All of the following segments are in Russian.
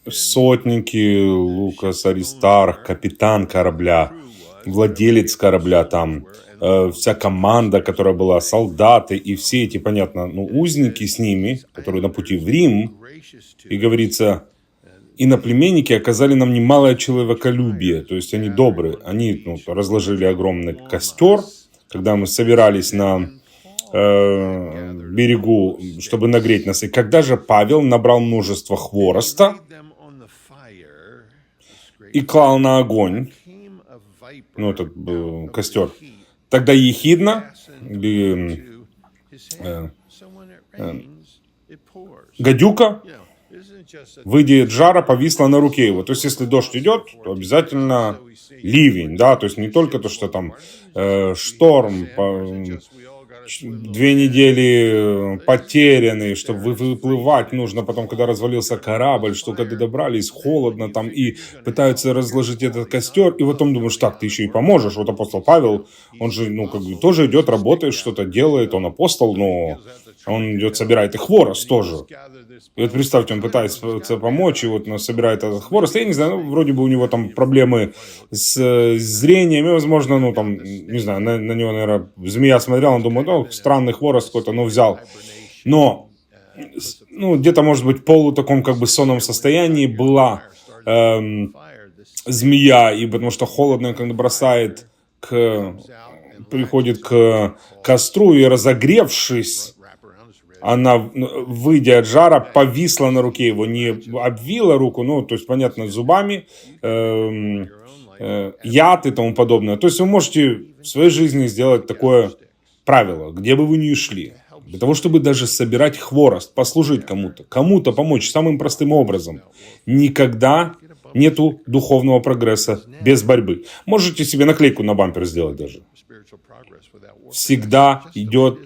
Сотники, Лукас, Аристарх, капитан корабля, владелец корабля там, вся команда, которая была, солдаты и все эти, понятно, узники с ними, которые на пути в Рим, и говорится, иноплеменники оказали нам немалое человеколюбие, то есть они добрые, они разложили огромный костер, когда мы собирались на берегу, чтобы нагреть нас. И когда же Павел набрал множество хвороста и клал на огонь, этот костер, тогда ехидна, гадюка, выйдя от жара, повисла на руке его. То есть, если дождь идет, то обязательно ливень, да, то есть не только то, что там шторм, 2 недели потеряны, чтобы выплывать нужно, потом, когда развалился корабль, что когда добрались, холодно там, и пытаются разложить этот костер, и потом думаешь, так, ты еще и поможешь. Вот апостол Павел, он же, тоже идет, работает, что-то делает, он апостол, но он идет, собирает и хворост тоже. И вот представьте, он пытается помочь, и вот собирает этот хворост. Я не знаю, вроде бы у него там проблемы с зрением, и, возможно, не знаю, на него, наверное, змея смотрела, он думает, странный хворост какой-то, взял. Но, где-то, может быть, в полутаком, сонном состоянии была змея, и потому что холодно, когда бросает, приходит к костру, и разогревшись, она, выйдя от жара, повисла на руке его, не обвила руку, то есть, понятно, зубами, яд и тому подобное. То есть вы можете в своей жизни сделать такое правило, где бы вы ни шли, для того, чтобы даже собирать хворост, послужить кому-то помочь самым простым образом. Никогда нету духовного прогресса без борьбы. Можете себе наклейку на бампер сделать даже. Всегда идет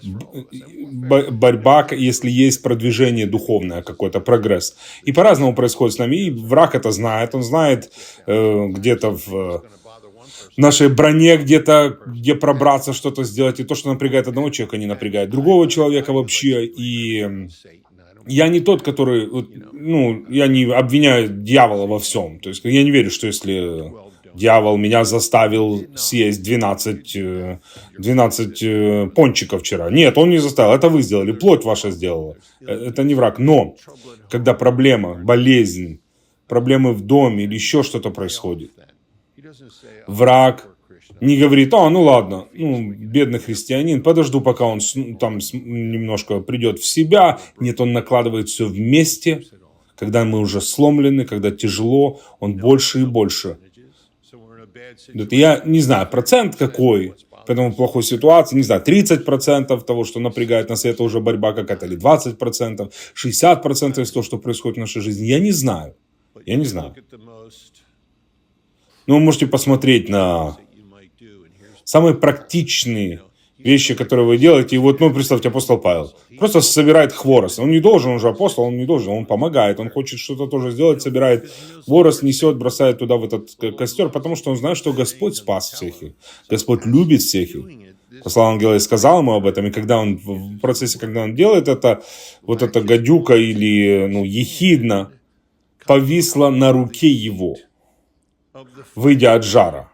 борьба, если есть продвижение духовное, какой-то прогресс. И по-разному происходит с нами. И враг это знает. Он знает где-то в нашей броне, где пробраться, что-то сделать. И то, что напрягает одного человека, не напрягает другого человека вообще. И я не тот, который... я не обвиняю дьявола во всем. То есть я не верю, что если... Дьявол меня заставил съесть 12 пончиков вчера. Нет, он не заставил. Это вы сделали. Плоть ваша сделала. Это не враг. Но, когда проблема, болезнь, проблемы в доме или еще что-то происходит, враг не говорит, ладно, бедный христианин, подожду, пока он там немножко придет в себя. Нет, он накладывает все вместе. Когда мы уже сломлены, когда тяжело, он больше и больше. Это я не знаю, процент какой, поэтому в плохой ситуации, не знаю, 30% того, что напрягает нас, это уже борьба какая-то, или 20%, 60% из того, что происходит в нашей жизни, я не знаю. Но вы можете посмотреть на самые практичные вещи, которые вы делаете. И представьте, апостол Павел просто собирает хворост. Он не должен, он же апостол, он не должен, он помогает, он хочет что-то тоже сделать, собирает хворост, несет, бросает туда в этот костер, потому что он знает, что Господь спас всех их. Господь любит всех их. Послал ангела и сказал ему об этом. И когда он в процессе, когда он делает это, вот эта гадюка или ехидна повисла на руке его, выйдя от жара.